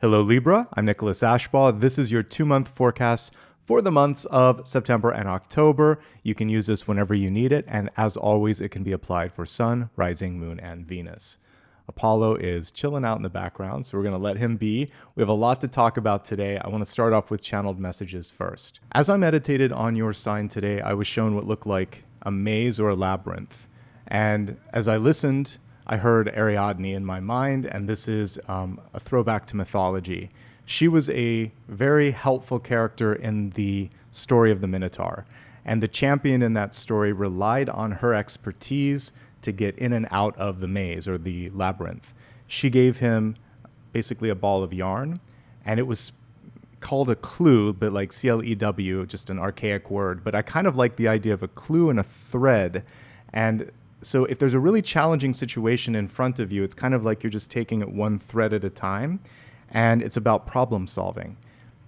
Hello Libra, I'm Nicholas Ashbaugh. This is your 2-month forecast for the months of September and October. You can use this whenever you need it, and as always, it can be applied for Sun, Rising, Moon, and Venus. Apollo is chilling out in the background, so we're going to let him be. We have a lot to talk about today. I want to start off with channeled messages first. As I meditated on your sign today, I was shown what looked like a maze or a labyrinth. And as I listened, I heard Ariadne in my mind, and this is a throwback to mythology. She was a very helpful character in the story of the Minotaur, and the champion in that story relied on her expertise to get in and out of the maze or the labyrinth. She gave him basically a ball of yarn, and it was called a clue, but like C-L-E-W, just an archaic word. But I kind of like the idea of a clue and a thread. And so if there's a really challenging situation in front of you, it's kind of like you're just taking it one thread at a time, and it's about problem solving.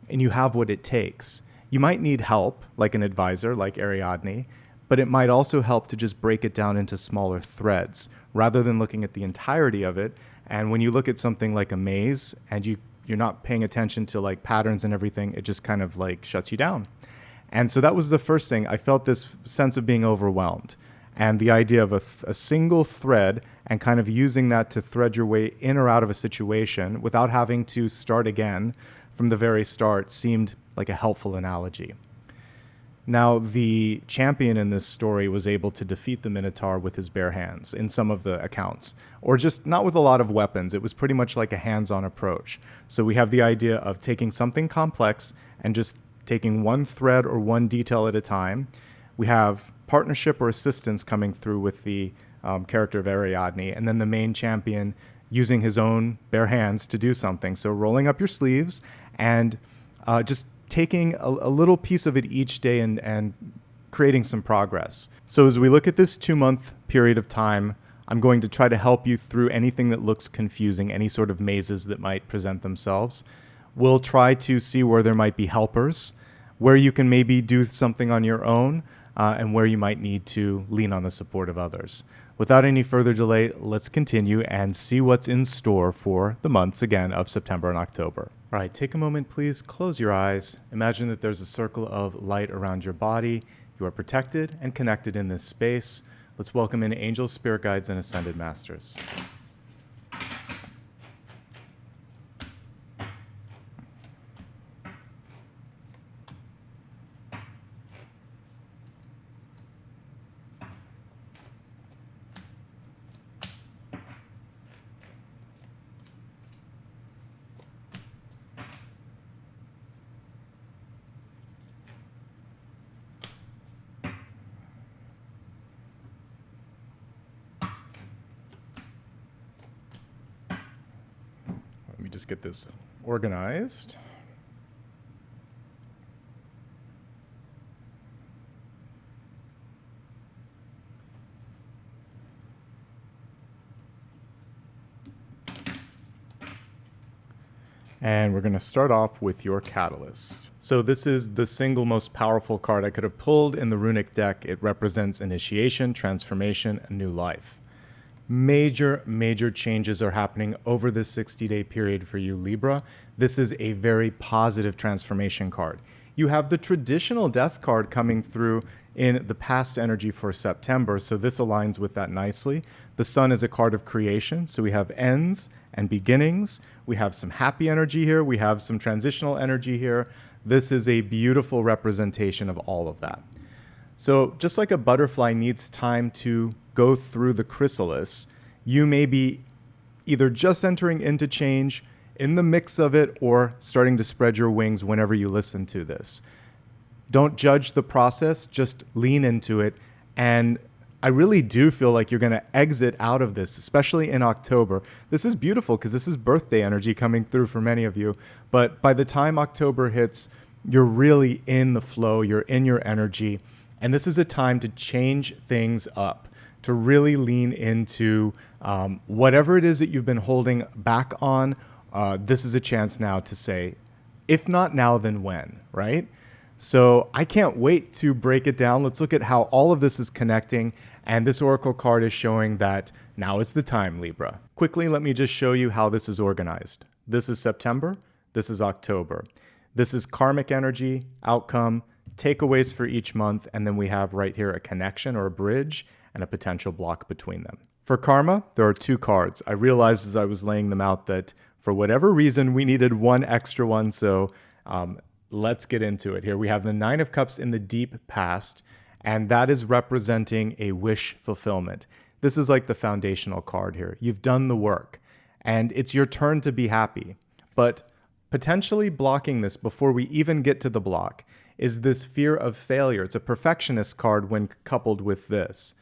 And you have what it takes. You might need help, like an advisor, like Ariadne, but it might also help to just break it down into smaller threads, rather than looking at the entirety of it. And when you look at something like a maze, and you're not paying attention to like patterns and everything, it just kind of like shuts you down. And so that was the first thing. I felt this sense of being overwhelmed. And the idea of a single thread and kind of using that to thread your way in or out of a situation without having to start again from the very start seemed like a helpful analogy. Now, the champion in this story was able to defeat the Minotaur with his bare hands in some of the accounts, or just not with a lot of weapons. It was pretty much like a hands-on approach. So we have the idea of taking something complex and just taking one thread or one detail at a time. We have partnership or assistance coming through with the character of Ariadne, and then the main champion using his own bare hands to do something. So rolling up your sleeves and just taking a little piece of it each day and creating some progress. So as we look at this 2-month period of time, I'm going to try to help you through anything that looks confusing, any sort of mazes that might present themselves. We'll try to see where there might be helpers, where you can maybe do something on your own, and where you might need to lean on the support of others. Without any further delay, let's continue and see what's in store for the months, again, of September and October. All right, take a moment, please. Close your eyes. Imagine that there's a circle of light around your body. You are protected and connected in this space. Let's welcome in angels, spirit guides, and ascended masters. Let me just get this organized. And we're going to start off with your catalyst. So this is the single most powerful card I could have pulled in the runic deck. It represents initiation, transformation, and new life. Major changes are happening over this 60-day period for you, Libra. This is a very positive transformation card. You have the traditional death card coming through in the past energy for September, so this aligns with that nicely. The sun is a card of creation, so we have ends and beginnings. We have some happy energy here. We have some transitional energy here. This is a beautiful representation of all of that. So just like a butterfly needs time to go through the chrysalis, you may be either just entering into change, in the mix of it, or starting to spread your wings whenever you listen to this. Don't judge the process, just lean into it. And I really do feel like you're going to exit out of this, especially in October. This is beautiful because this is birthday energy coming through for many of you. But by the time October hits, you're really in the flow, you're in your energy. And this is a time to change things up, to really lean into whatever it is that you've been holding back on. This is a chance now to say, if not now, then when, right? So I can't wait to break it down. Let's look at how all of this is connecting. And this oracle card is showing that now is the time, Libra. Quickly, let me just show you how this is organized. This is September. This is October. This is karmic energy, outcome, takeaways for each month, and then we have right here a connection or a bridge and a potential block between them. For karma, there are 2 cards. I realized as I was laying them out that for whatever reason, we needed one extra one, so let's get into it here. We have the 9 of Cups in the deep past, and that is representing a wish fulfillment. This is like the foundational card here. You've done the work, and it's your turn to be happy. But potentially blocking this before we even get to the block is this fear of failure. It's a perfectionist card when coupled with this.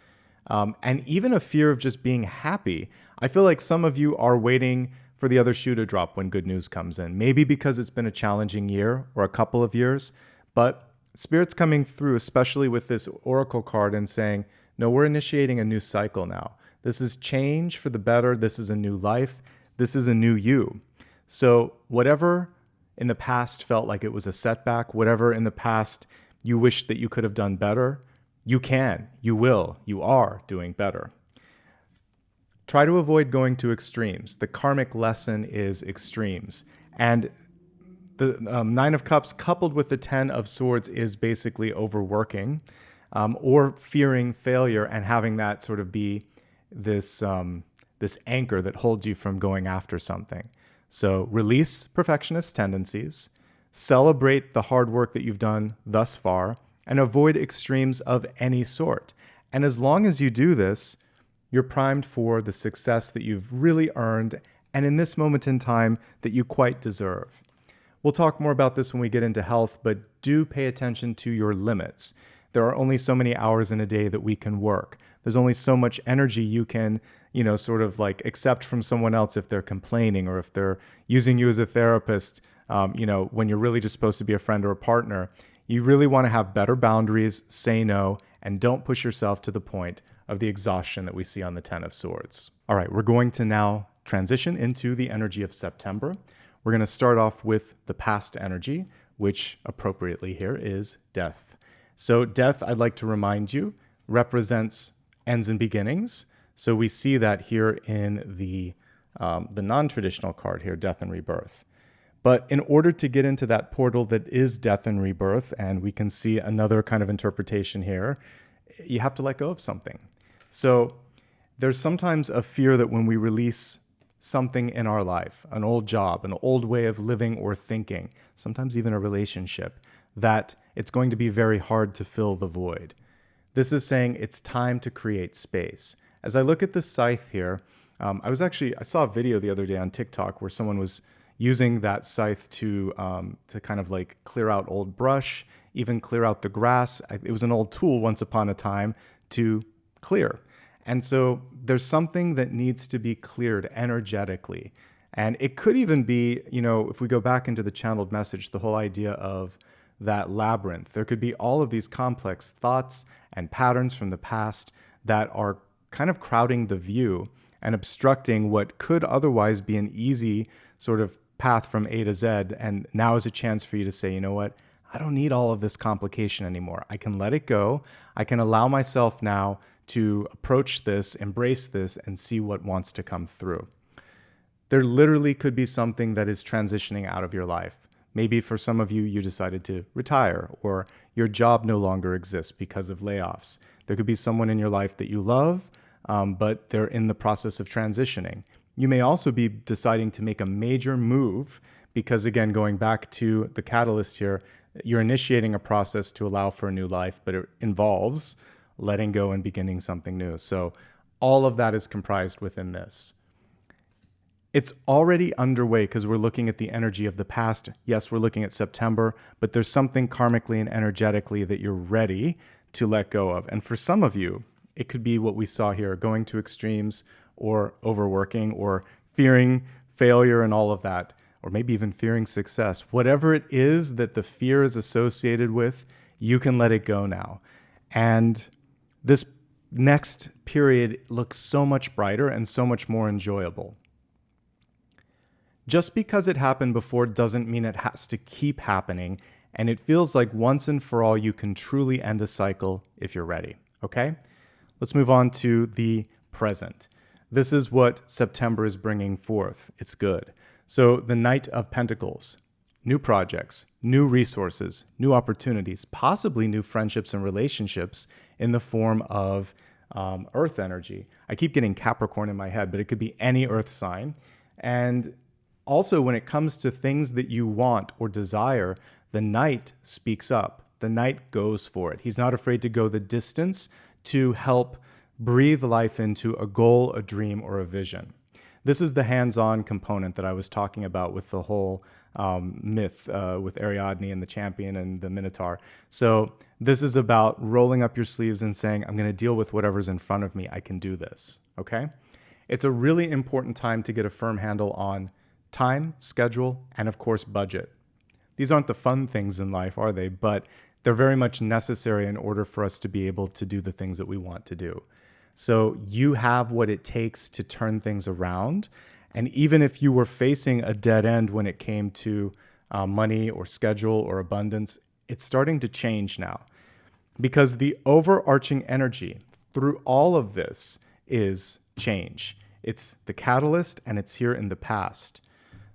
And even a fear of just being happy. I feel like some of you are waiting for the other shoe to drop when good news comes in. Maybe because it's been a challenging year or a couple of years, but Spirit's coming through, especially with this Oracle card and saying, no, we're initiating a new cycle now. This is change for the better. This is a new life. This is a new you. So whatever in the past felt like it was a setback, whatever in the past you wish that you could have done better, you can, you will, you are doing better. Try to avoid going to extremes. The karmic lesson is extremes. And the 9 of Cups coupled with the 10 of Swords is basically overworking or fearing failure and having that sort of be this anchor that holds you from going after something. So release perfectionist tendencies, celebrate the hard work that you've done thus far, and avoid extremes of any sort. And as long as you do this, you're primed for the success that you've really earned and in this moment in time that you quite deserve. We'll talk more about this when we get into health, but do pay attention to your limits. There are only so many hours in a day that we can work. There's only so much energy you can, sort of like accept from someone else if they're complaining or if they're using you as a therapist, when you're really just supposed to be a friend or a partner. You really want to have better boundaries, say no, and don't push yourself to the point of the exhaustion that we see on the 10 of Swords. All right, we're going to now transition into the energy of September. We're going to start off with the past energy, which appropriately here is death. So death, I'd like to remind you, represents ends and beginnings. So we see that here in the non-traditional card here, death and rebirth. But in order to get into that portal that is death and rebirth, and we can see another kind of interpretation here, you have to let go of something. So there's sometimes a fear that when we release something in our life, an old job, an old way of living or thinking, sometimes even a relationship, that it's going to be very hard to fill the void. This is saying it's time to create space. As I look at the scythe here, I saw a video the other day on TikTok where someone was using that scythe to kind of like clear out old brush, even clear out the grass. It was an old tool once upon a time to clear. And so there's something that needs to be cleared energetically. And it could even be, if we go back into the channeled message, the whole idea of that labyrinth. There could be all of these complex thoughts and patterns from the past that are kind of crowding the view and obstructing what could otherwise be an easy sort of path from A to Z. And now is a chance for you to say, you know what? I don't need all of this complication anymore. I can let it go. I can allow myself now to approach this, embrace this, and see what wants to come through. There literally could be something that is transitioning out of your life. Maybe for some of you, you decided to retire, or your job no longer exists because of layoffs. There could be someone in your life that you love, but they're in the process of transitioning. You may also be deciding to make a major move because, again, going back to the catalyst here, you're initiating a process to allow for a new life, but it involves letting go and beginning something new. So all of that is comprised within this. It's already underway because we're looking at the energy of the past. Yes, we're looking at September, but there's something karmically and energetically that you're ready to let go of. And for some of you, it could be what we saw here, going to extremes or overworking or fearing failure and all of that, or maybe even fearing success. Whatever it is that the fear is associated with, you can let it go now. And this next period looks so much brighter and so much more enjoyable. Just because it happened before doesn't mean it has to keep happening, and it feels like once and for all you can truly end a cycle if you're ready, okay? Let's move on to the present. This is what September is bringing forth. It's good. So the Knight of Pentacles, new projects, new resources, new opportunities, possibly new friendships and relationships in the form of earth energy. I keep getting Capricorn in my head, but it could be any earth sign. And also when it comes to things that you want or desire, the Knight speaks up. The Knight goes for it. He's not afraid to go the distance to help breathe life into a goal, a dream, or a vision. This is the hands-on component that I was talking about with the whole myth with Ariadne and the champion and the Minotaur. So this is about rolling up your sleeves and saying, I'm going to deal with whatever's in front of me. I can do this, okay? It's a really important time to get a firm handle on time, schedule, and of course, budget. These aren't the fun things in life, are they? But they're very much necessary in order for us to be able to do the things that we want to do. So you have what it takes to turn things around. And even if you were facing a dead end when it came to money or schedule or abundance, it's starting to change now. Because the overarching energy through all of this is change. It's the catalyst and it's here in the past.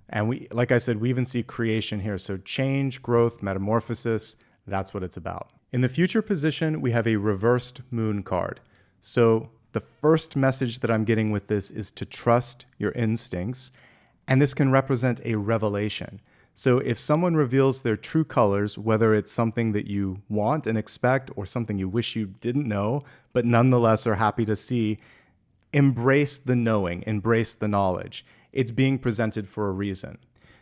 And we, like I said, we even see creation here. So change, growth, metamorphosis, that's what it's about. In the future position, we have a reversed moon card. So the first message that I'm getting with this is to trust your instincts. And this can represent a revelation. So if someone reveals their true colors, whether it's something that you want and expect or something you wish you didn't know, but nonetheless are happy to see, embrace the knowing, embrace the knowledge. It's being presented for a reason.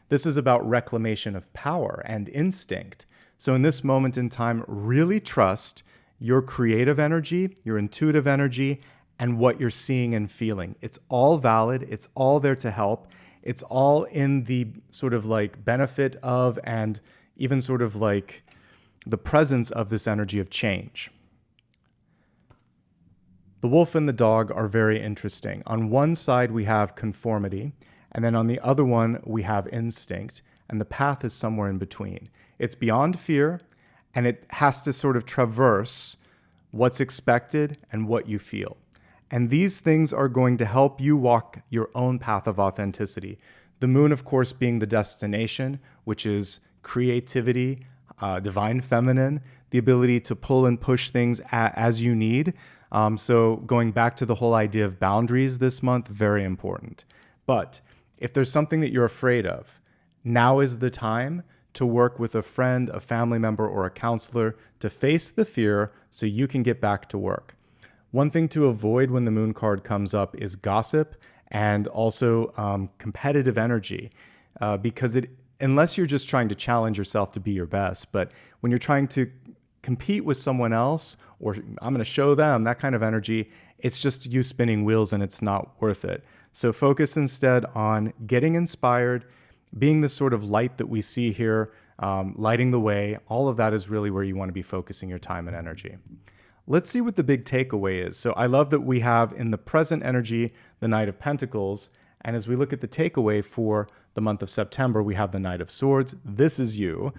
This is about reclamation of power and instinct. So in this moment in time, really trust your creative energy, your intuitive energy, and what you're seeing and feeling. It's all valid. It's all there to help. It's all in the sort of like benefit of and even sort of like the presence of this energy of change. The wolf and the dog are very interesting. On one side, we have conformity, and then on the other one, we have instinct, and the path is somewhere in between. It's beyond fear, and it has to sort of traverse what's expected and what you feel. And these things are going to help you walk your own path of authenticity. The moon, of course, being the destination, which is creativity, divine feminine, the ability to pull and push things as you need. So going back to the whole idea of boundaries this month, very important. But if there's something that you're afraid of, now is the time to work with a friend, a family member, or a counselor to face the fear so you can get back to work. One thing to avoid when the moon card comes up is gossip and also competitive energy, because unless you're just trying to challenge yourself to be your best, but when you're trying to compete with someone else or I'm going to show them, that kind of energy, it's just you spinning wheels and it's not worth it. So focus instead on getting inspired, being the sort of light that we see here, lighting the way. All of that is really where you want to be focusing your time and energy. Let's see what the big takeaway is. So I love that we have in the present energy, the Knight of Pentacles. And as we look at the takeaway for the month of September, we have the Knight of Swords. This is you.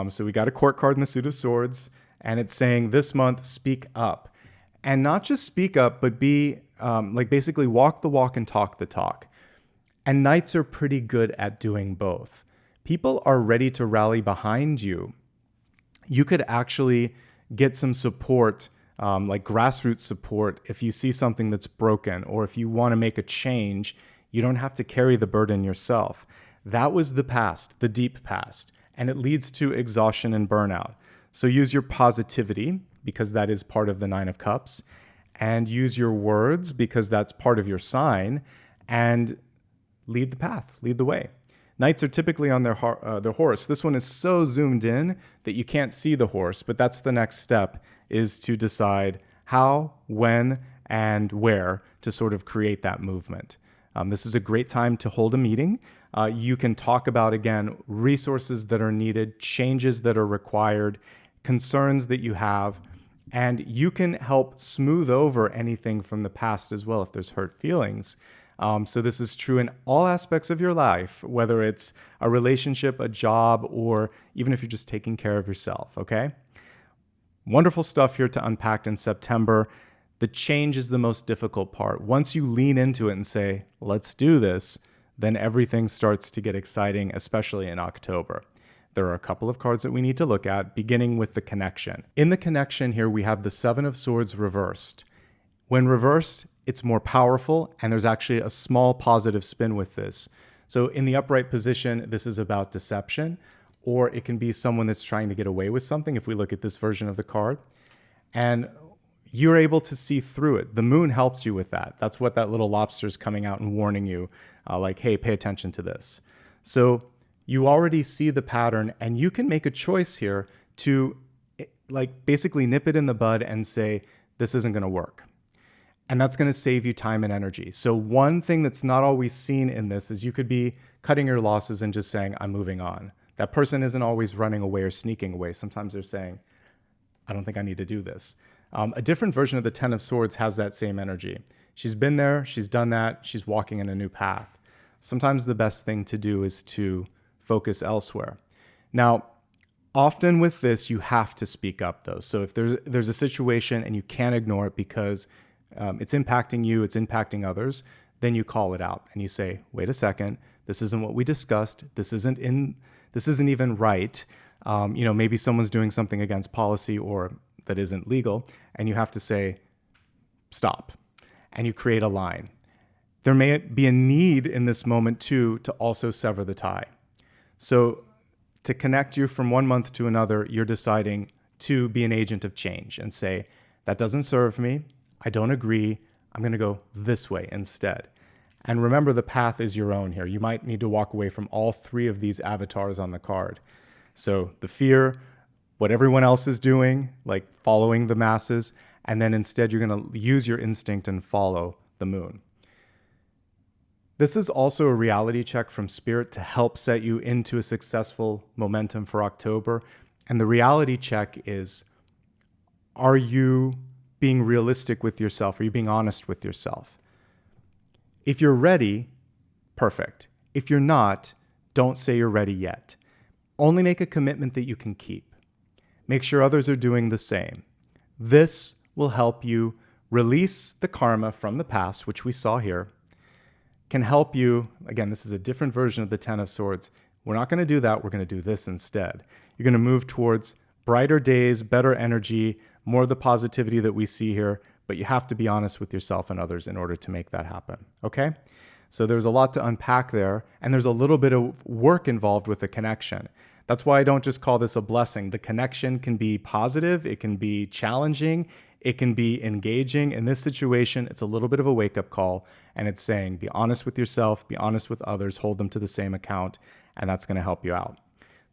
So we got a court card in the suit of swords. And it's saying this month, speak up. And not just speak up, but be basically walk the walk and talk the talk. And knights are pretty good at doing both. People are ready to rally behind you. You could actually get some support, like grassroots support, if you see something that's broken or if you want to make a change. You don't have to carry the burden yourself. That was the past, the deep past, and it leads to exhaustion and burnout. So use your positivity, because that is part of the Nine of Cups, and use your words, because that's part of your sign, and lead the path, lead the way. Knights are typically on their horse. This one is so zoomed in that you can't see the horse, but that's the next step, is to decide how, when, and where to sort of create that movement. This is a great time to hold a meeting. You can talk about, again, resources that are needed, changes that are required, concerns that you have, and you can help smooth over anything from the past as well if there's hurt feelings. So this is true in all aspects of your life, whether it's a relationship, a job, or even if you're just taking care of yourself, okay? Wonderful stuff here to unpack in September. The change is the most difficult part. Once you lean into it and say, let's do this, then everything starts to get exciting, especially in October. There are a couple of cards that we need to look at, beginning with the connection. In the connection here, we have the Seven of Swords reversed. When reversed, it's more powerful, and there's actually a small positive spin with this. So in the upright position, this is about deception, or it can be someone that's trying to get away with something if we look at this version of the card. And you're able to see through it. The moon helps you with that. That's what that little lobster is coming out and warning you, like, hey, pay attention to this. So you already see the pattern, and you can make a choice here to like basically nip it in the bud and say, this isn't going to work. And that's going to save you time and energy. So one thing that's not always seen in this is you could be cutting your losses and just saying, I'm moving on. That person isn't always running away or sneaking away. Sometimes they're saying, I don't think I need to do this. A different version of the Ten of Swords has that same energy. She's been there, she's done that, she's walking in a new path. Sometimes the best thing to do is to focus elsewhere. Now, often with this, you have to speak up though. So if there's a situation and you can't ignore it because it's impacting you, it's impacting others, then you call it out and you say, wait a second, this isn't what we discussed. This isn't even right. Maybe someone's doing something against policy or that isn't legal, and you have to say, stop. And you create a line. There may be a need in this moment too to also sever the tie. So to connect you from one month to another, you're deciding to be an agent of change and say, that doesn't serve me. I don't agree. I'm going to go this way instead. And remember, the path is your own here. You might need to walk away from all three of these avatars on the card. So the fear, what everyone else is doing, like following the masses, and then instead you're going to use your instinct and follow the moon. This is also a reality check from Spirit to help set you into a successful momentum for October. And the reality check is, are you being realistic with yourself? Are you being honest with yourself? If you're ready, perfect. If you're not, don't say you're ready yet. Only make a commitment that you can keep. Make sure others are doing the same. This will help you release the karma from the past, which we saw here. Can help you, again, this is a different version of the Ten of Swords. We're not going to do that. We're going to do this instead. You're going to move towards brighter days, better energy, more of the positivity that we see here, but you have to be honest with yourself and others in order to make that happen, okay? So there's a lot to unpack there, and there's a little bit of work involved with the connection. That's why I don't just call this a blessing. The connection can be positive, it can be challenging, it can be engaging. In this situation, it's a little bit of a wake-up call, and it's saying, be honest with yourself, be honest with others, hold them to the same account, and that's going to help you out.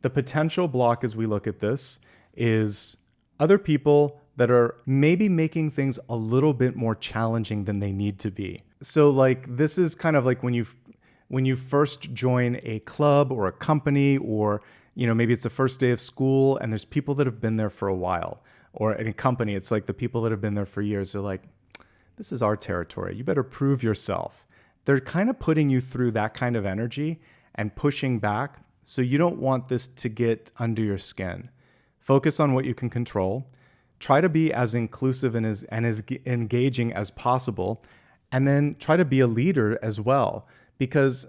The potential block as we look at this is other people that are maybe making things a little bit more challenging than they need to be. So like this is kind of like when you first join a club or a company, or maybe it's the first day of school and there's people that have been there for a while. Or in a company, it's like the people that have been there for years are like, this is our territory. You better prove yourself. They're kind of putting you through that kind of energy and pushing back. So you don't want this to get under your skin. Focus on what you can control. Try to be as inclusive and as engaging as possible. And then try to be a leader as well. Because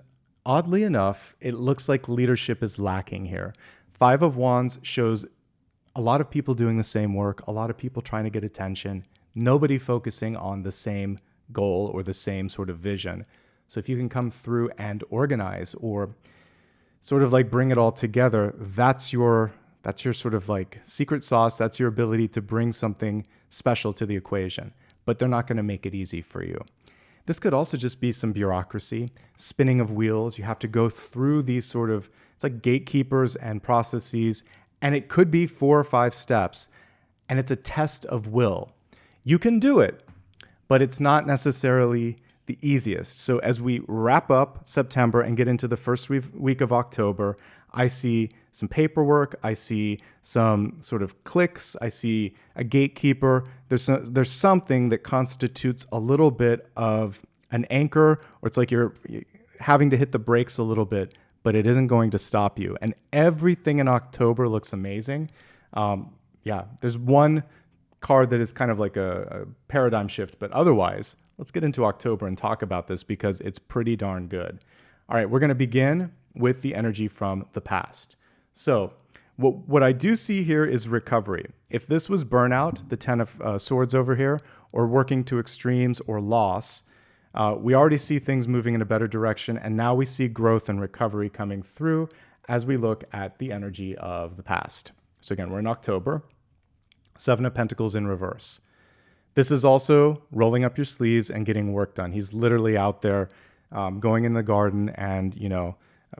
oddly enough, it looks like leadership is lacking here. Five of Wands shows a lot of people doing the same work, a lot of people trying to get attention, nobody focusing on the same goal or the same sort of vision. So if you can come through and organize or sort of like bring it all together, that's your sort of like secret sauce. That's your ability to bring something special to the equation, but they're not going to make it easy for you. This could also just be some bureaucracy, spinning of wheels. You have to go through these sort of, it's like gatekeepers and processes, and it could be 4 or 5 steps, and it's a test of will. You can do it, but it's not necessarily the easiest. So as we wrap up September and get into the first week of October, I see some paperwork, I see some sort of clicks, I see a gatekeeper. There's something that constitutes a little bit of an anchor, or it's like you're having to hit the brakes a little bit, but it isn't going to stop you. And everything in October looks amazing. There's one card that is kind of like a paradigm shift, but otherwise, let's get into October and talk about this because it's pretty darn good. All right, we're going to begin with the energy from the past. So what I do see here is recovery. If this was burnout, the 10 of Swords over here, or working to extremes or loss, we already see things moving in a better direction, and now we see growth and recovery coming through as we look at the energy of the past. So again, we're in October, 7 of Pentacles in reverse. This is also rolling up your sleeves and getting work done. He's literally out there going in the garden and,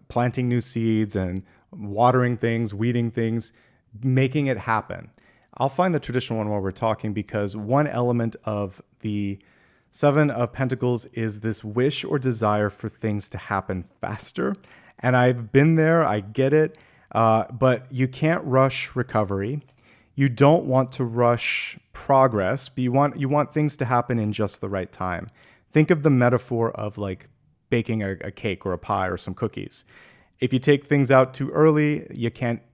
planting new seeds and watering things, weeding things, making it happen. I'll find the traditional one while we're talking, because one element of the 7 of Pentacles is this wish or desire for things to happen faster. And I've been there, I get it, but you can't rush recovery. You don't want to rush progress, but you want things to happen in just the right time. Think of the metaphor of like baking a cake or a pie or some cookies. If you take things out too early,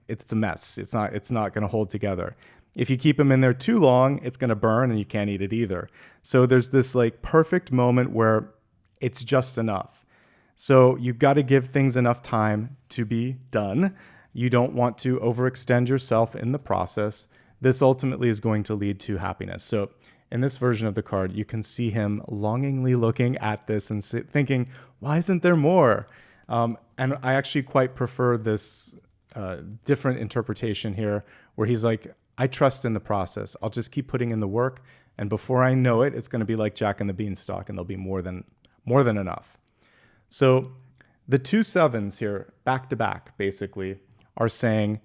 it's a mess. It's not going to hold together. If you keep them in there too long, it's going to burn and you can't eat it either. So there's this like perfect moment where it's just enough. So you've got to give things enough time to be done. You don't want to overextend yourself in the process. This ultimately is going to lead to happiness. So in this version of the card, you can see him longingly looking at this and thinking, why isn't there more? And I actually quite prefer this different interpretation here, where he's like, I trust in the process. I'll just keep putting in the work, and before I know it, it's going to be like Jack and the Beanstalk, and there'll be more than enough. So the 2 sevens here, back to back, basically, are saying,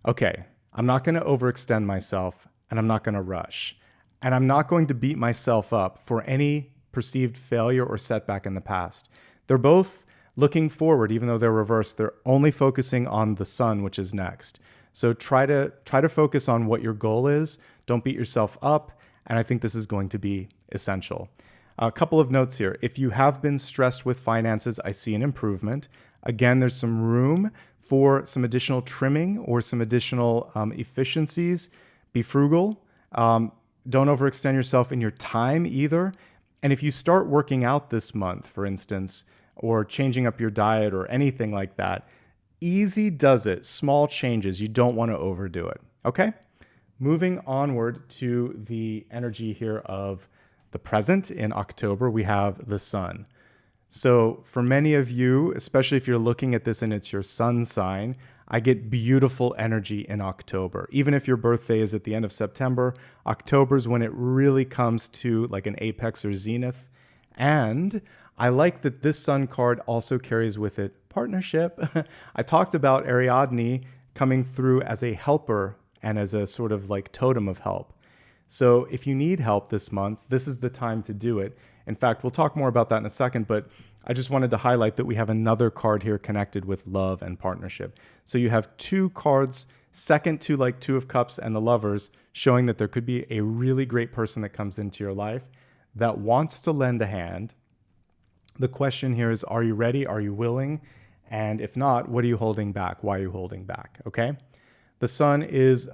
okay, I'm not going to overextend myself, and I'm not going to rush, and I'm not going to beat myself up for any perceived failure or setback in the past. They're both looking forward, even though they're reversed. They're only focusing on the sun, which is next. So try to focus on what your goal is. Don't beat yourself up, and I think this is going to be essential. A couple of notes here. If you have been stressed with finances, I see an improvement. Again, there's some room for some additional trimming or some additional efficiencies. Be frugal. Don't overextend yourself in your time either. And if you start working out this month, for instance, or changing up your diet or anything like that, easy does it. Small changes. You don't want to overdo it. Okay? Moving onward to the energy here of the present in October, we have the sun. So for many of you, especially if you're looking at this and it's your sun sign, I get beautiful energy in October. Even if your birthday is at the end of September, October is when it really comes to like an apex or zenith. And I like that this sun card also carries with it partnership. I talked about Ariadne coming through as a helper and as a sort of like totem of help. So if you need help this month, this is the time to do it. In fact, we'll talk more about that in a second, but I just wanted to highlight that we have another card here connected with love and partnership. So you have 2 cards, second to like 2 of Cups and the Lovers, showing that there could be a really great person that comes into your life that wants to lend a hand. The question here is, are you ready? Are you willing? And if not, what are you holding back? Why are you holding back? Okay. The sun is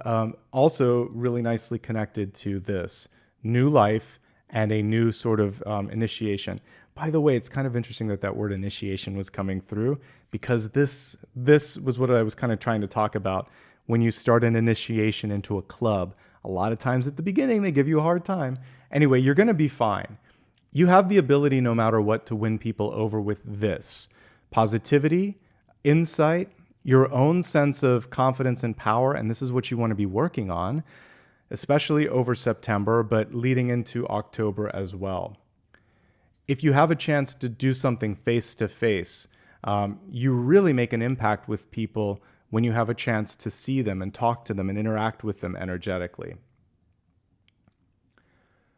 also really nicely connected to this new life and a new sort of initiation. By the way, it's kind of interesting that word initiation was coming through, because this was what I was kind of trying to talk about. When you start an initiation into a club, a lot of times at the beginning, they give you a hard time. Anyway, you're going to be fine. You have the ability, no matter what, to win people over with this. Positivity, insight, your own sense of confidence and power, and this is what you want to be working on, especially over September, but leading into October as well. If you have a chance to do something face-to-face, you really make an impact with people when you have a chance to see them and talk to them and interact with them energetically.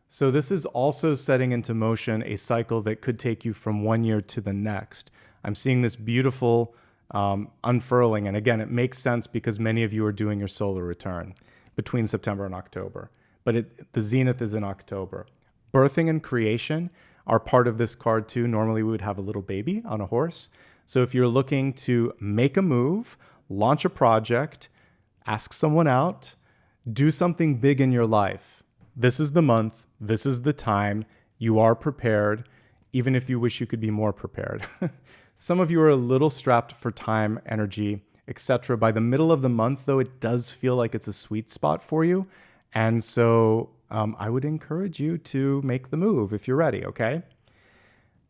So this is also setting into motion a cycle that could take you from one year to the next. I'm seeing this beautiful unfurling. And again, it makes sense because many of you are doing your solar return between September and October. But the zenith is in October. Birthing and creation are part of this card too. Normally we would have a little baby on a horse. So if you're looking to make a move, launch a project, ask someone out, do something big in your life, this is the month, this is the time, you are prepared, even if you wish you could be more prepared. Some of you are a little strapped for time, energy, etc. By the middle of the month, though, it does feel like it's a sweet spot for you. And so I would encourage you to make the move if you're ready, okay?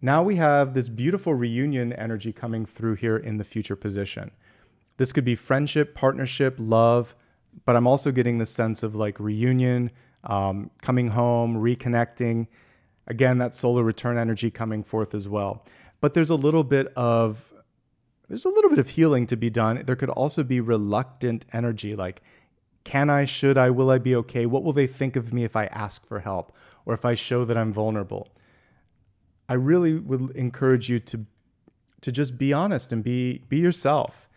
Now we have this beautiful reunion energy coming through here in the future position. This could be friendship, partnership, love, but I'm also getting the sense of like reunion, coming home, reconnecting. Again, that solar return energy coming forth as well. But there's a little bit of healing to be done. There could also be reluctant energy, like, can I, should I, will I be okay? What will they think of me if I ask for help or if I show that I'm vulnerable? I really would encourage you to just be honest and be yourself.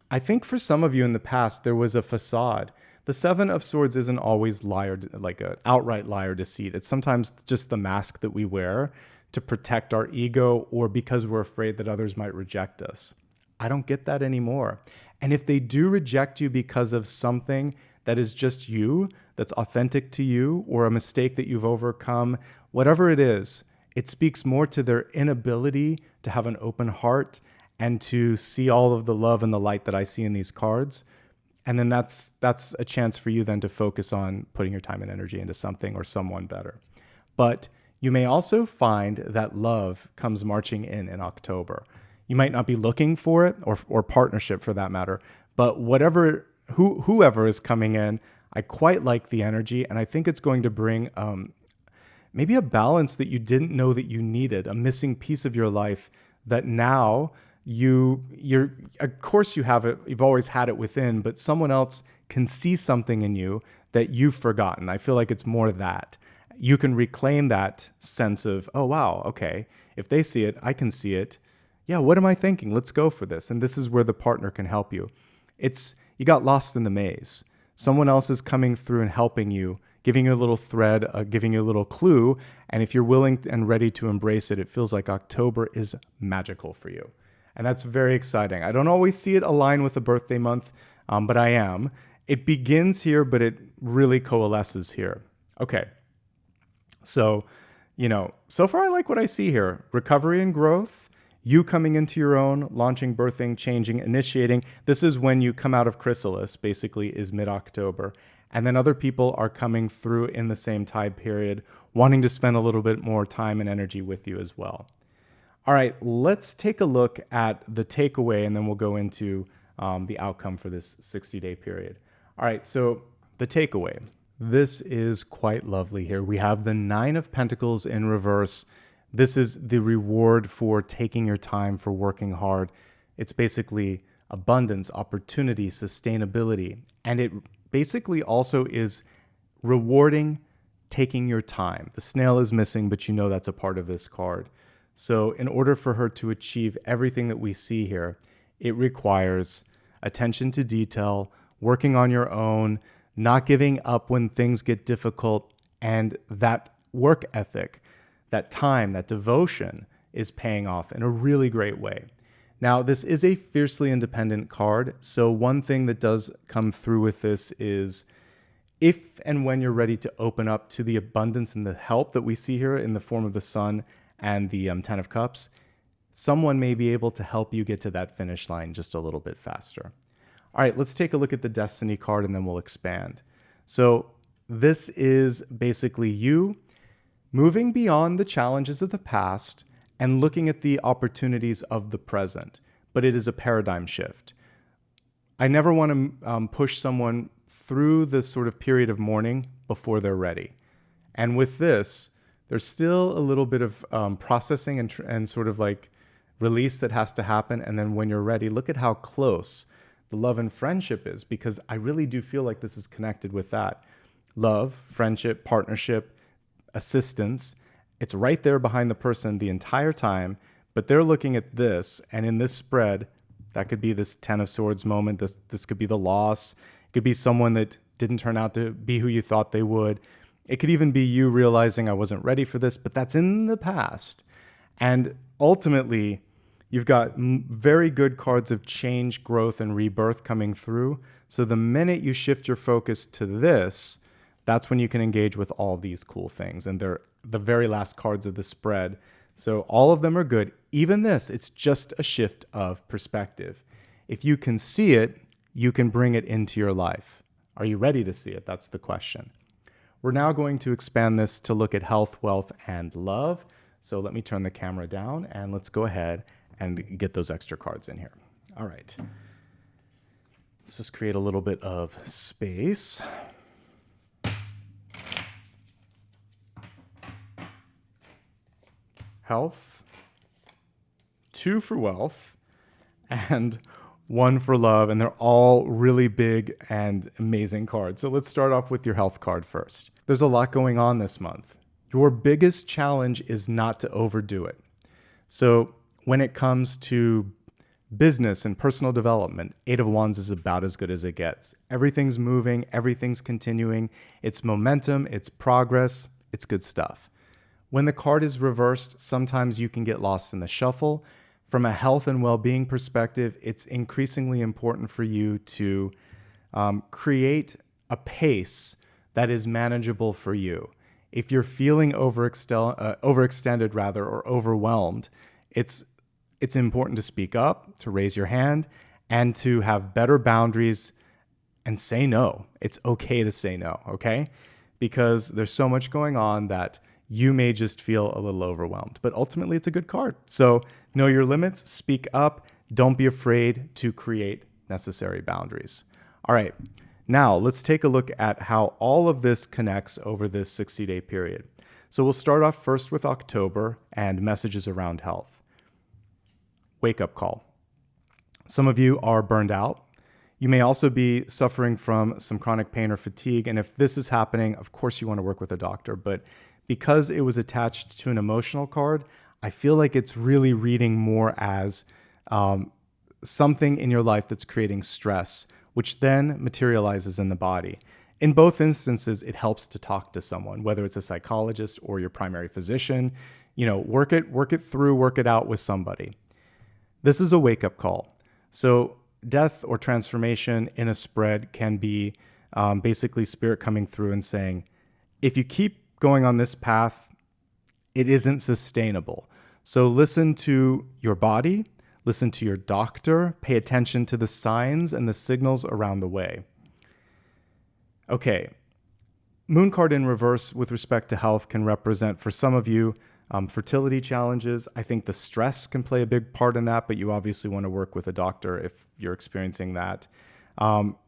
I think for some of you in the past, there was a facade. The Seven of Swords isn't always liar, like an outright liar deceit. It's sometimes just the mask that we wear to protect our ego or because we're afraid that others might reject us. I don't get that anymore. And if they do reject you because of something that is just you, that's authentic to you, or a mistake that you've overcome, whatever it is, it speaks more to their inability to have an open heart and to see all of the love and the light that I see in these cards. And then that's a chance for you then to focus on putting your time and energy into something or someone better. But you may also find that love comes marching in October. You might not be looking for it, or partnership for that matter, but whoever is coming in, I quite like the energy, and I think it's going to bring maybe a balance that you didn't know that you needed, a missing piece of your life that now you're of course you have it, you've always had it within, but someone else can see something in you that you've forgotten. I feel like it's more that. You can reclaim that sense of, oh wow, okay, if they see it, I can see it. Yeah, what am I thinking? Let's go for this. And this is where the partner can help you. You got lost in the maze. Someone else is coming through and helping you, giving you a little thread, giving you a little clue. And if you're willing and ready to embrace it, it feels like October is magical for you. And that's very exciting. I don't always see it align with a birthday month, but I am. It begins here, but it really coalesces here. Okay. So, so far I like what I see here. Recovery and growth. You coming into your own, launching, birthing, changing, initiating. This is when you come out of chrysalis, basically, is mid-October. And then other people are coming through in the same time period, wanting to spend a little bit more time and energy with you as well. All right, let's take a look at the takeaway, and then we'll go into the outcome for this 60-day period. All right, so the takeaway. This is quite lovely here. We have the Nine of Pentacles in reverse. This is the reward for taking your time, for working hard. It's basically abundance, opportunity, sustainability. And it basically also is rewarding taking your time. The snail is missing, but you know that's a part of this card. So in order for her to achieve everything that we see here, it requires attention to detail, working on your own, not giving up when things get difficult, and that work ethic, that time, that devotion is paying off in a really great way. Now, this is a fiercely independent card, so one thing that does come through with this is if and when you're ready to open up to the abundance and the help that we see here in the form of the Sun and the Ten of Cups, someone may be able to help you get to that finish line just a little bit faster. All right, let's take a look at the Destiny card and then we'll expand. So this is basically you moving beyond the challenges of the past and looking at the opportunities of the present, but it is a paradigm shift. I never want to push someone through this sort of period of mourning before they're ready. And with this, there's still a little bit of processing and sort of like release that has to happen. And then when you're ready, look at how close the love and friendship is, because I really do feel like this is connected with that. Love, friendship, partnership, assistance. It's right there behind the person the entire time, but they're looking at this, and in this spread, that could be this Ten of Swords moment. This could be the loss. It could be someone that didn't turn out to be who you thought they would. It could even be you realizing I wasn't ready for this, but that's in the past. And ultimately, you've got very good cards of change, growth, and rebirth coming through. So the minute you shift your focus to this, that's when you can engage with all these cool things. And they're the very last cards of the spread. So all of them are good. Even this, it's just a shift of perspective. If you can see it, you can bring it into your life. Are you ready to see it? That's the question. We're now going to expand this to look at health, wealth, and love. So let me turn the camera down and let's go ahead and get those extra cards in here. All right. Let's just create a little bit of space. Health, 2 for wealth, and 1 for love, and they're all really big and amazing cards. So let's start off with your health card first. There's a lot going on this month. Your biggest challenge is not to overdo it. So when it comes to business and personal development, 8 of Wands is about as good as it gets. Everything's moving, everything's continuing. It's momentum, it's progress, it's good stuff. When the card is reversed, sometimes you can get lost in the shuffle. From a health and well-being perspective, it's increasingly important for you to create a pace that is manageable for you. If you're feeling overextended or overwhelmed, it's important to speak up, to raise your hand, and to have better boundaries and say no. It's okay to say no, okay? Because there's so much going on that you may just feel a little overwhelmed, but ultimately it's a good card. So know your limits, speak up, don't be afraid to create necessary boundaries. All right, now let's take a look at how all of this connects over this 60-day period. So we'll start off first with October and messages around health. Wake up call. Some of you are burned out. You may also be suffering from some chronic pain or fatigue. And if this is happening, of course you want to work with a doctor, but because it was attached to an emotional card, I feel like it's really reading more as something in your life that's creating stress, which then materializes in the body. In both instances, it helps to talk to someone, whether it's a psychologist or your primary physician. You know, work it through, work it out with somebody. This is a wake-up call. So death or transformation in a spread can be basically spirit coming through and saying, if you keep going on this path, it isn't sustainable. So listen to your body, listen to your doctor, pay attention to the signs and the signals around the way. Okay, moon card in reverse with respect to health can represent, for some of you, fertility challenges. I think the stress can play a big part in that, but you obviously want to work with a doctor if you're experiencing that.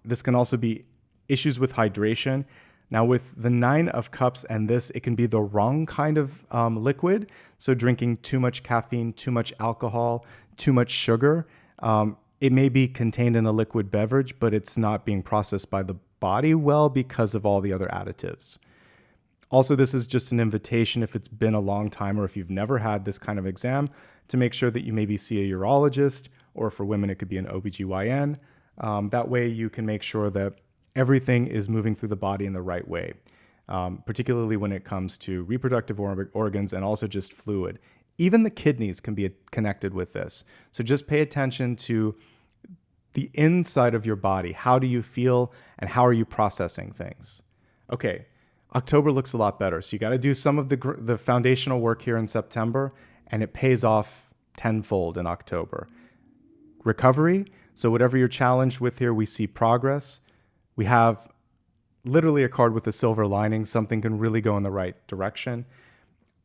This can also be issues with hydration. Now with the 9 of Cups and this, it can be the wrong kind of liquid. So drinking too much caffeine, too much alcohol, too much sugar. It may be contained in a liquid beverage, but it's not being processed by the body well because of all the other additives. Also, this is just an invitation, if it's been a long time or if you've never had this kind of exam, to make sure that you maybe see a urologist, or for women, it could be an OBGYN. That way you can make sure that everything is moving through the body in the right way, particularly when it comes to reproductive organs and also just fluid. Even the kidneys can be connected with this. So just pay attention to the inside of your body. How do you feel and how are you processing things? Okay, October looks a lot better. So you got to do some of the foundational work here in September, and it pays off tenfold in October. Recovery, so whatever you're challenged with here, we see progress. We have literally a card with a silver lining. Something can really go in the right direction.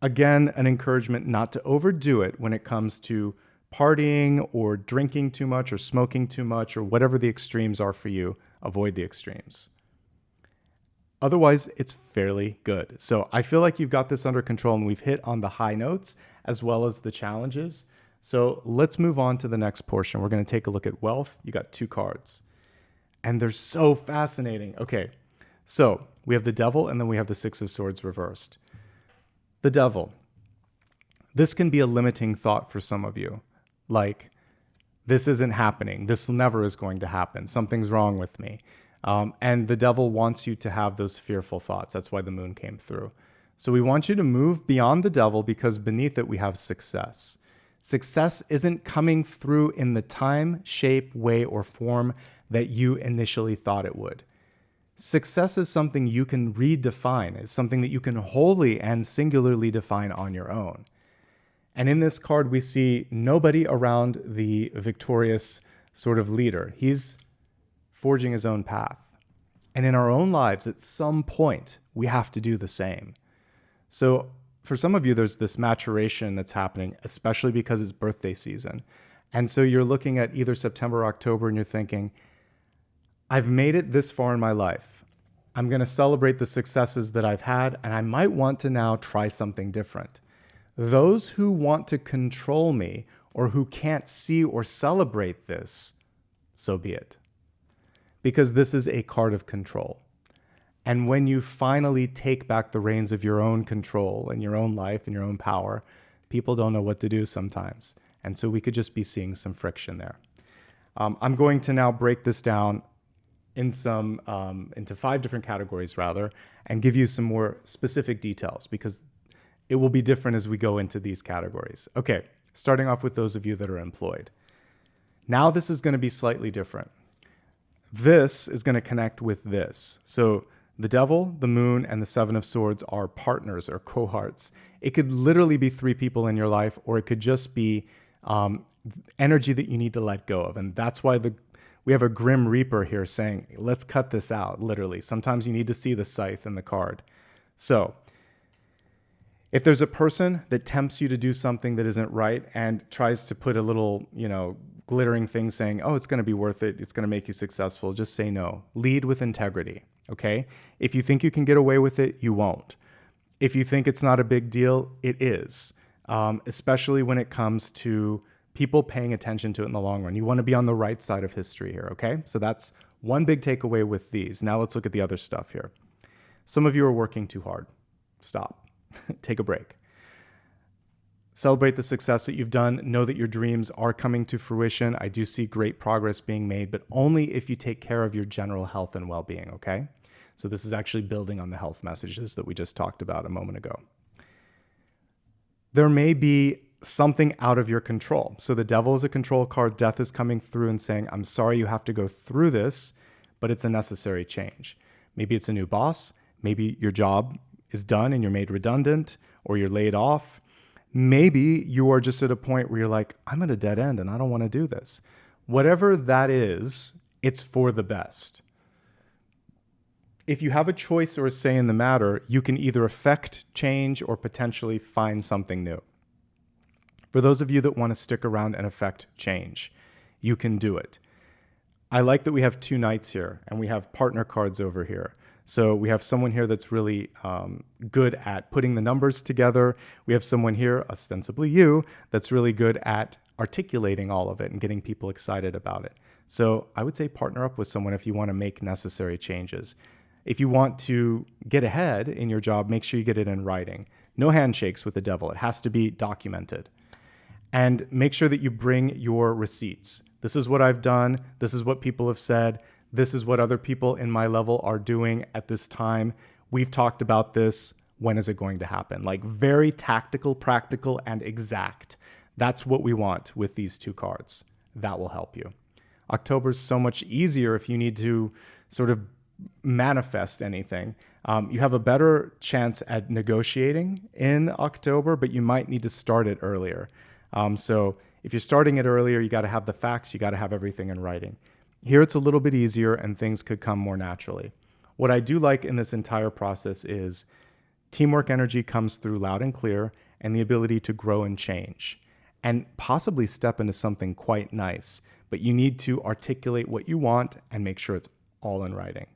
Again, an encouragement not to overdo it when it comes to partying or drinking too much or smoking too much or whatever the extremes are for you. Avoid the extremes. Otherwise, it's fairly good. So I feel like you've got this under control and we've hit on the high notes as well as the challenges. So let's move on to the next portion. We're going to take a look at wealth. You got 2 cards. And they're so fascinating. Okay, so we have the Devil and then we have the 6 of Swords reversed. The Devil. This can be a limiting thought for some of you. Like, this isn't happening. This never is going to happen. Something's wrong with me. And the Devil wants you to have those fearful thoughts. That's why the moon came through. So we want you to move beyond the Devil because beneath it we have success. Success isn't coming through in the time, shape, way, or form that you initially thought it would. Success is something you can redefine. It's something that you can wholly and singularly define on your own. And in this card, we see nobody around the victorious sort of leader. He's forging his own path. And in our own lives, at some point, we have to do the same. So for some of you, there's this maturation that's happening, especially because it's birthday season. And so you're looking at either September or October and you're thinking, I've made it this far in my life. I'm going to celebrate the successes that I've had, and I might want to now try something different. Those who want to control me or who can't see or celebrate this, so be it. Because this is a card of control. And when you finally take back the reins of your own control and your own life and your own power, people don't know what to do sometimes. And so we could just be seeing some friction there. I'm going to now break this down in into 5 different categories rather, and give you some more specific details because it will be different as we go into these categories. Okay, starting off with those of you that are employed. Now this is going to be slightly different. This is going to connect with this. So the devil, the moon, and the 7 of swords are partners or cohorts. It could literally be 3 people in your life, or it could just be energy that you need to let go of. And that's why we have a grim reaper here saying, let's cut this out, literally. Sometimes you need to see the scythe in the card. So if there's a person that tempts you to do something that isn't right and tries to put a little, glittering thing saying, oh, it's going to be worth it, it's going to make you successful, just say no. Lead with integrity, okay? If you think you can get away with it, you won't. If you think it's not a big deal, it is, especially when it comes to people paying attention to it in the long run. You want to be on the right side of history here, okay? So that's one big takeaway with these. Now let's look at the other stuff here. Some of you are working too hard. Stop. Take a break. Celebrate the success that you've done. Know that your dreams are coming to fruition. I do see great progress being made, but only if you take care of your general health and well-being, okay? So this is actually building on the health messages that we just talked about a moment ago. There may be something out of your control. So the devil is a control card. Death is coming through and saying, I'm sorry you have to go through this, but it's a necessary change. Maybe it's a new boss. Maybe your job is done and you're made redundant, or you're laid off. Maybe you are just at a point where you're like, I'm at a dead end and I don't want to do this. Whatever that is, it's for the best. If you have a choice or a say in the matter, you can either affect change or potentially find something new. For those of you that want to stick around and affect change, you can do it. I like that we have 2 knights here and we have partner cards over here. So we have someone here that's really good at putting the numbers together. We have someone here, ostensibly you, that's really good at articulating all of it and getting people excited about it. So I would say partner up with someone if you want to make necessary changes. If you want to get ahead in your job, make sure you get it in writing. No handshakes with the devil. It has to be documented. And make sure that you bring your receipts. This is what I've done. This is what people have said. This is what other people in my level are doing at this time. We've talked about this. When is it going to happen? Like very tactical, practical, and exact. That's what we want with these 2 cards. That will help you. October is so much easier if you need to sort of manifest anything. You have a better chance at negotiating in October, but you might need to start it earlier. So if you're starting it earlier, you got to have the facts, you got to have everything in writing. Here it's a little bit easier and things could come more naturally. What I do like in this entire process is teamwork energy comes through loud and clear, and the ability to grow and change and possibly step into something quite nice. But you need to articulate what you want and make sure it's all in writing.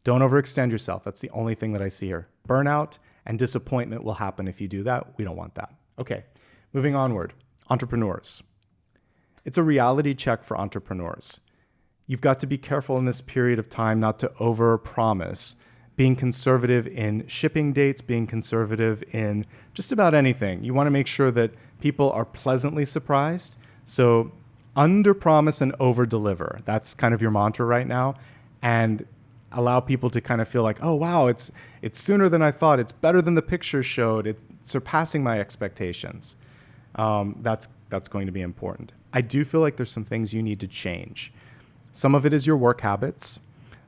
Don't overextend yourself. That's the only thing that I see here. Burnout and disappointment will happen if you do that. We don't want that. Okay, moving onward. Entrepreneurs. It's a reality check for entrepreneurs. You've got to be careful in this period of time not to overpromise. Being conservative in shipping dates, being conservative in just about anything. You want to make sure that people are pleasantly surprised. So underpromise and overdeliver. That's kind of your mantra right now. And allow people to kind of feel like, oh, wow, it's sooner than I thought. It's better than the picture showed. It's surpassing my expectations. That's going to be important. I do feel like there's some things you need to change. Some of it is your work habits.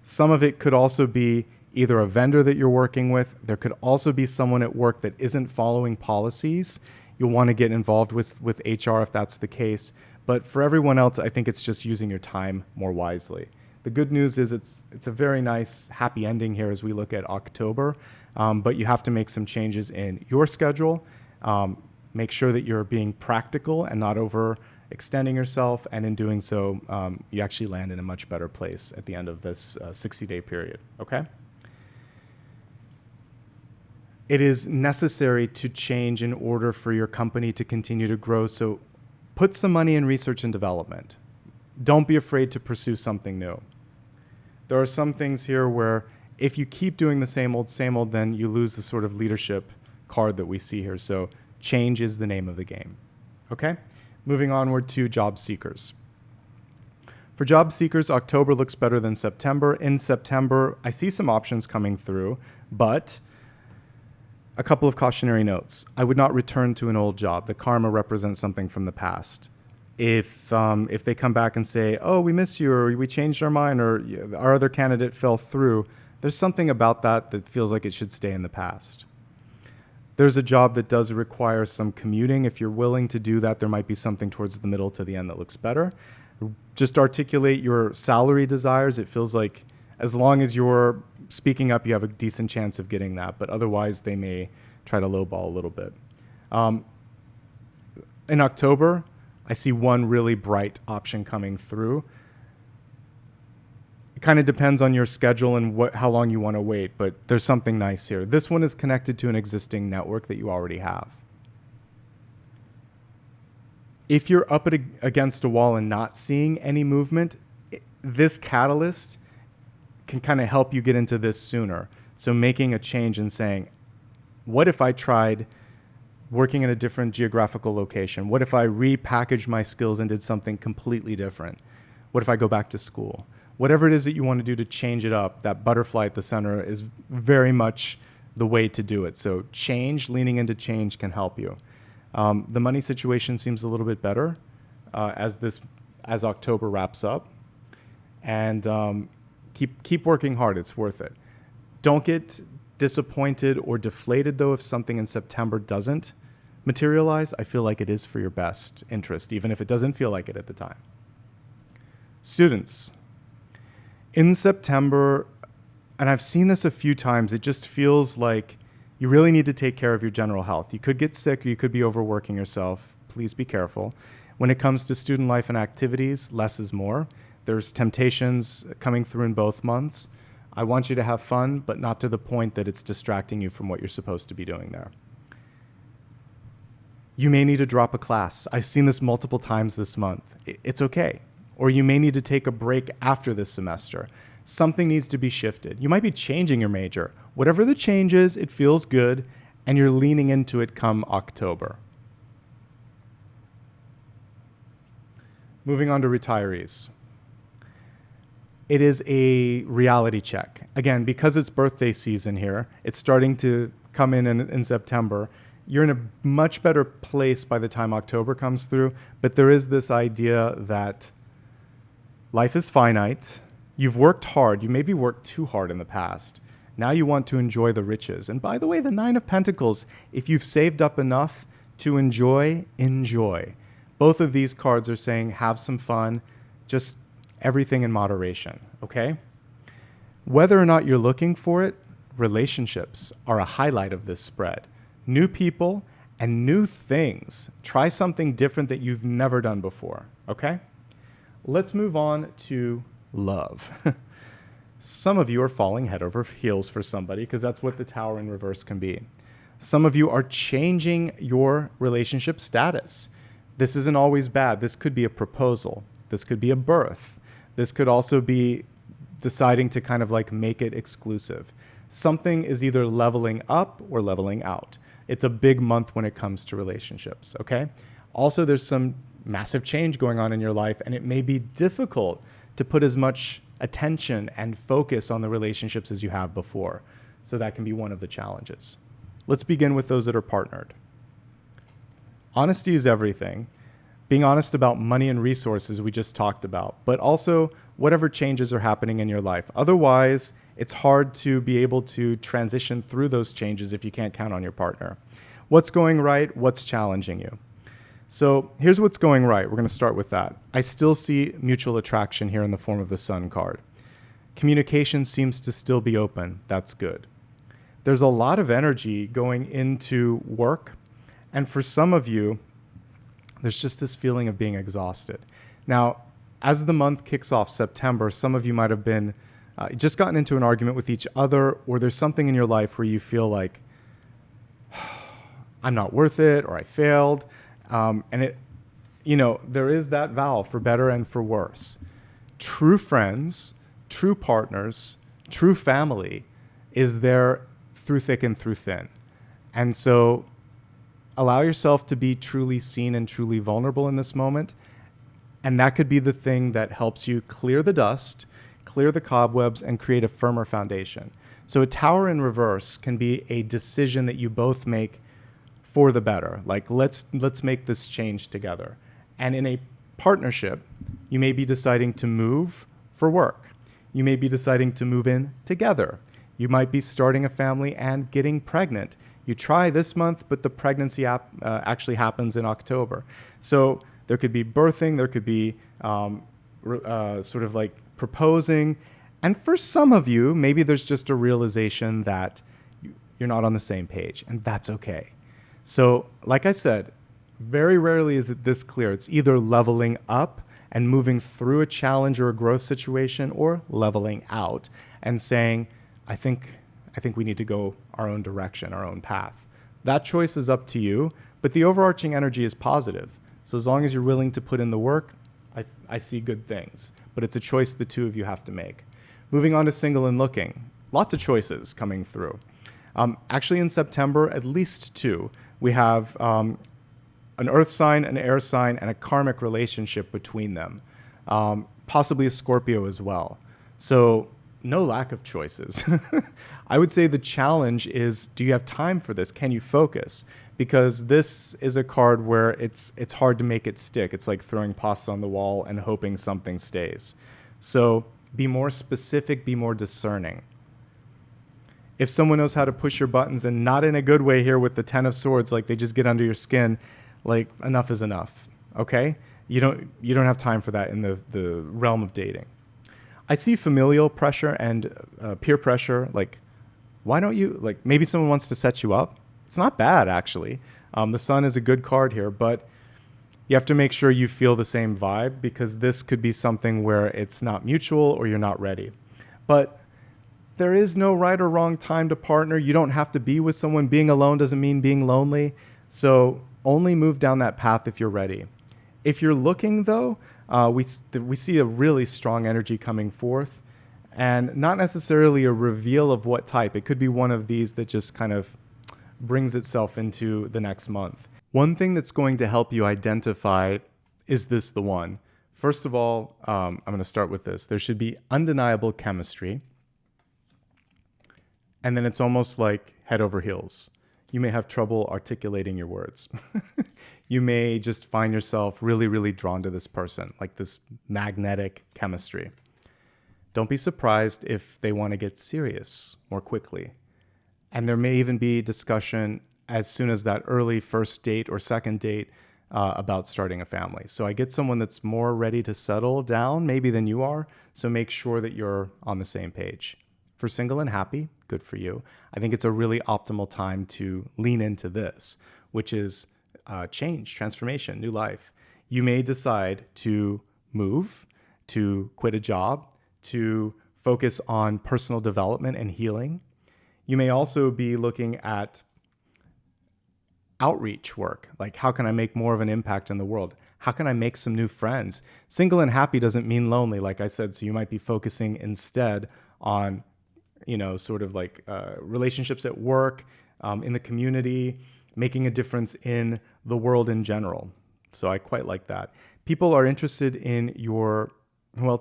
Some of it could also be either a vendor that you're working with. There could also be someone at work that isn't following policies. You'll want to get involved with HR if that's the case. But for everyone else, I think it's just using your time more wisely. The good news is it's a very nice, happy ending here as we look at October. But you have to make some changes in your schedule. Make sure that you're being practical and not overextending yourself. And in doing so, you actually land in a much better place at the end of this 60-day period. Okay? It is necessary to change in order for your company to continue to grow. So put some money in research and development. Don't be afraid to pursue something new. There are some things here where if you keep doing the same old, then you lose the sort of leadership card that we see here. So change is the name of the game. Okay? Moving onward to job seekers. For job seekers, October looks better than September. In September, I see some options coming through, but a couple of cautionary notes. I would not return to an old job. The karma represents something from the past. If they come back and say, oh, we miss you, or we changed our mind, or our other candidate fell through, there's something about that feels like it should stay in the past. There's a job that does require some commuting. If you're willing to do that, there might be something towards the middle to the end that looks better. Just articulate your salary desires. It feels like as long as you're speaking up, you have a decent chance of getting that, but otherwise they may try to lowball a little bit. In October, I see one really bright option coming through. It kind of depends on your schedule and how long you want to wait, but there's something nice here. This one is connected to an existing network that you already have. If you're up against a wall and not seeing any movement, this catalyst can kind of help you get into this sooner. So making a change and saying, what if I tried working in a different geographical location? What if I repackaged my skills and did something completely different? What if I go back to school? Whatever it is that you want to do to change it up, that butterfly at the center is very much the way to do it. So change, leaning into change can help you. The money situation seems a little bit better as October wraps up. And keep working hard. It's worth it. Don't get disappointed or deflated, though, if something in September doesn't materialize. I feel like it is for your best interest, even if it doesn't feel like it at the time. Students, in September, and I've seen this a few times, it just feels like you really need to take care of your general health. You could get sick or you could be overworking yourself. Please be careful. When it comes to student life and activities, less is more. There's temptations coming through in both months. I want you to have fun, but not to the point that it's distracting you from what you're supposed to be doing there. You may need to drop a class. I've seen this multiple times this month. It's okay. Or you may need to take a break after this semester. Something needs to be shifted. You might be changing your major. Whatever the change is, it feels good, and you're leaning into it come October. Moving on to retirees. It is a reality check. Again, because it's birthday season here, it's starting to come in September. You're in a much better place by the time October comes through, but there is this idea that life is finite. You've worked hard. You maybe worked too hard in the past. Now you want to enjoy the riches. And by the way, the Nine of Pentacles, if you've saved up enough to enjoy, enjoy. Both of these cards are saying have some fun, just everything in moderation, okay? Whether or not you're looking for it, relationships are a highlight of this spread. New people and new things. Try something different that you've never done before, okay? Let's move on to love. Some of you are falling head over heels for somebody because that's what the Tower in reverse can be. Some of you are changing your relationship status. This isn't always bad. This could be a proposal. This could be a birth. This could also be deciding to kind of like make it exclusive. Something is either leveling up or leveling out. It's a big month when it comes to relationships, okay? Also, there's some massive change going on in your life, and it may be difficult to put as much attention and focus on the relationships as you have before. So that can be one of the challenges. Let's begin with those that are partnered. Honesty is everything. Being honest about money and resources we just talked about, but also whatever changes are happening in your life. Otherwise, it's hard to be able to transition through those changes if you can't count on your partner. What's going right? What's challenging you? So here's what's going right. We're going to start with that. I still see mutual attraction here in the form of the Sun card. Communication seems to still be open. That's good. There's a lot of energy going into work. And for some of you, there's just this feeling of being exhausted. Now, as the month kicks off September, some of you might have been just gotten into an argument with each other, or there's something in your life where you feel like, I'm not worth it, or I failed. There is that vow for better and for worse. True friends, true partners, true family is there through thick and through thin. And so allow yourself to be truly seen and truly vulnerable in this moment. And that could be the thing that helps you clear the dust, clear the cobwebs, and create a firmer foundation. So a tower in reverse can be a decision that you both make for the better. Like, let's make this change together. And in a partnership, you may be deciding to move for work. You may be deciding to move in together. You might be starting a family and getting pregnant. You try this month, but the pregnancy actually happens in October. So there could be birthing, there could be sort of like proposing. And for some of you, maybe there's just a realization that you're not on the same page, and that's okay. So like I said, very rarely is it this clear. It's either leveling up and moving through a challenge or a growth situation, or leveling out and saying, I think we need to go our own direction, our own path. That choice is up to you, but the overarching energy is positive. So as long as you're willing to put in the work, I see good things. But it's a choice the two of you have to make. Moving on to single and looking. Lots of choices coming through. Actually, in September, at least two. We have an earth sign, an air sign, and a karmic relationship between them. Possibly a Scorpio as well. So no lack of choices. I would say the challenge is, do you have time for this? Can you focus? Because this is a card where it's hard to make it stick. It's like throwing pasta on the wall and hoping something stays. So be more specific, be more discerning. If someone knows how to push your buttons, and not in a good way here with the 10 of Swords, like they just get under your skin, like enough is enough, okay? You don't have time for that in the realm of dating. I see familial pressure and peer pressure. Like, why don't you, like maybe someone wants to set you up. It's not bad, actually. The Sun is a good card here, but you have to make sure you feel the same vibe, because this could be something where it's not mutual or you're not ready. But there is no right or wrong time to partner. You don't have to be with someone. Being alone doesn't mean being lonely. So only move down that path if you're ready. If you're looking, though, we see a really strong energy coming forth, and not necessarily a reveal of what type. It could be one of these that just kind of brings itself into the next month. One thing that's going to help you identify, is this the one? First of all, I'm going to start with this. There should be undeniable chemistry. And then it's almost like head over heels. You may have trouble articulating your words. You may just find yourself really, really drawn to this person, like this magnetic chemistry. Don't be surprised if they want to get serious more quickly. And there may even be discussion as soon as that early first date or second date about starting a family. So I get someone that's more ready to settle down maybe than you are. So make sure that you're on the same page. For single and happy, good for you. I think it's a really optimal time to lean into this, which is change, transformation, new life. You may decide to move, to quit a job, to focus on personal development and healing. You may also be looking at outreach work, like how can I make more of an impact in the world? How can I make some new friends? Single and happy doesn't mean lonely, like I said, so you might be focusing instead on sort of like relationships at work, in the community, making a difference in the world in general. So I quite like that. People are interested in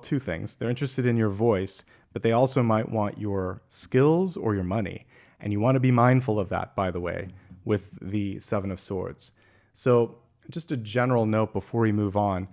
two things. They're interested in your voice, but they also might want your skills or your money. And you want to be mindful of that, by the way, with the Seven of Swords. So just a general note before we move on,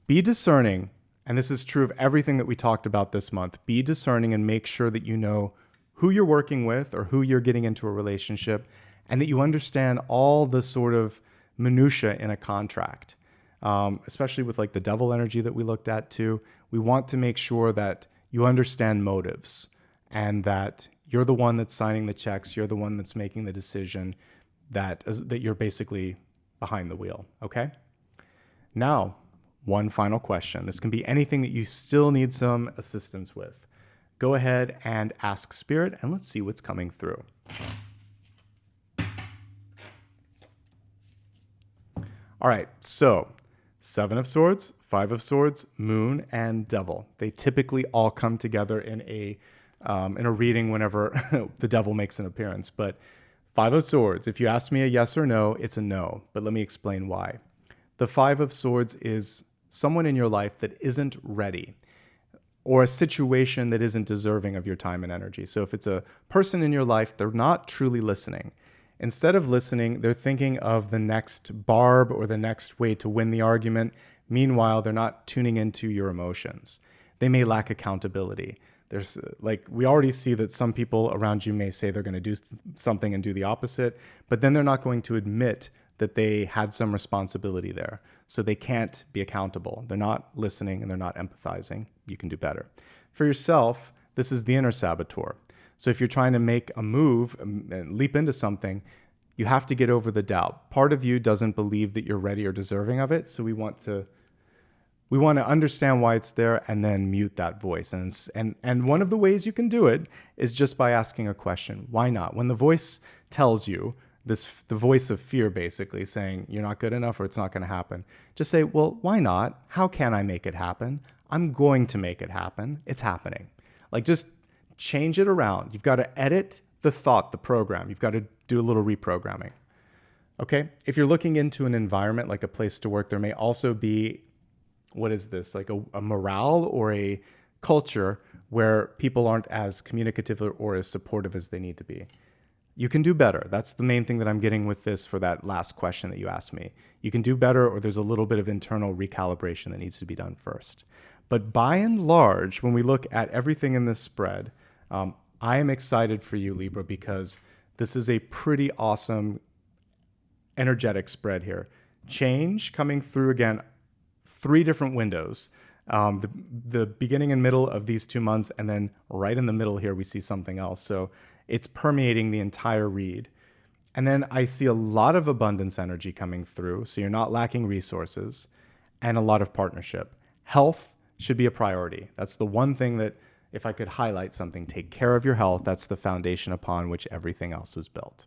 be discerning. And this is true of everything that we talked about this month. Be discerning and make sure that you know who you're working with or who you're getting into a relationship, and that you understand all the sort of minutia in a contract, especially with like the devil energy that we looked at too. We want to make sure that you understand motives and that you're the one that's signing the checks. You're the one that's making the decision, that you're basically behind the wheel. Okay. Now, one final question. This can be anything that you still need some assistance with. Go ahead and ask Spirit, and let's see what's coming through. All right, so 7 of Swords, 5 of Swords, Moon, and Devil. They typically all come together in a reading whenever the Devil makes an appearance. But 5 of Swords, if you ask me a yes or no, it's a no. But let me explain why. The 5 of Swords is someone in your life that isn't ready, or a situation that isn't deserving of your time and energy. So if it's a person in your life, they're not truly listening. Instead of listening, they're thinking of the next barb or the next way to win the argument. Meanwhile, they're not tuning into your emotions. They may lack accountability. There's we already see that some people around you may say they're going to do something and do the opposite, but then they're not going to admit that they had some responsibility there. So they can't be accountable. They're not listening and they're not empathizing. You can do better. For yourself, this is the inner saboteur. So if you're trying to make a move and leap into something, you have to get over the doubt. Part of you doesn't believe that you're ready or deserving of it. So we want to understand why it's there and then mute that voice. And one of the ways you can do it is just by asking a question. Why not? When the voice tells you, the voice of fear basically saying you're not good enough or it's not going to happen, just say, well, why not? How can I make it happen? I'm going to make it happen. It's happening. Just change it around. You've got to edit the thought, the program. You've got to do a little reprogramming. Okay? If you're looking into an environment like a place to work, there may also be, what is this? Like a morale or a culture where people aren't as communicative or as supportive as they need to be. You can do better. That's the main thing that I'm getting with this for that last question that you asked me. You can do better, or there's a little bit of internal recalibration that needs to be done first. But by and large, when we look at everything in this spread, I am excited for you, Libra, because this is a pretty awesome, energetic spread here. Change coming through again, 3 different windows. The beginning and middle of these 2 months, and then right in the middle here, we see something else. So it's permeating the entire read. And then I see a lot of abundance energy coming through. So you're not lacking resources, and a lot of partnership. Health should be a priority. That's the one thing that, if I could highlight something, take care of your health. That's the foundation upon which everything else is built.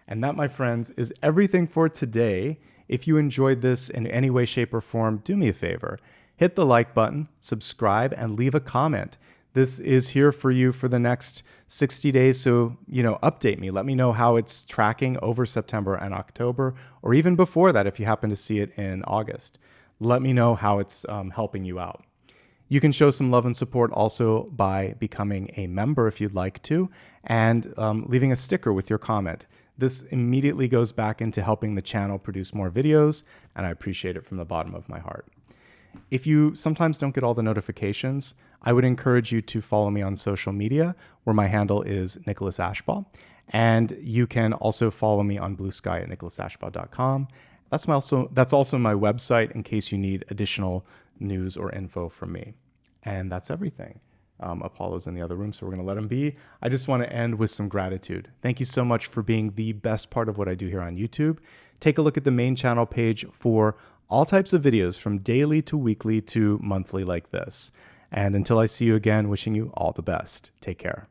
And that, my friends, is everything for today. If you enjoyed this in any way, shape, or form, do me a favor. Hit the like button, subscribe, and leave a comment. This is here for you for the next 60 days. So, update me. Let me know how it's tracking over September and October, or even before that if you happen to see it in August. Let me know how it's helping you out. You can show some love and support also by becoming a member if you'd like to, and leaving a sticker with your comment. This immediately goes back into helping the channel produce more videos, and I appreciate it from the bottom of my heart. If you sometimes don't get all the notifications, I would encourage you to follow me on social media, where my handle is Nicholas Ashbaugh. And you can also follow me on Blue Sky at nicholasashbaugh.com. That's also my website in case you need additional news or info from me. And that's everything. Apollo's in the other room, so we're going to let him be. I just want to end with some gratitude. Thank you so much for being the best part of what I do here on YouTube. Take a look at the main channel page for all types of videos from daily to weekly to monthly like this. And until I see you again, wishing you all the best. Take care.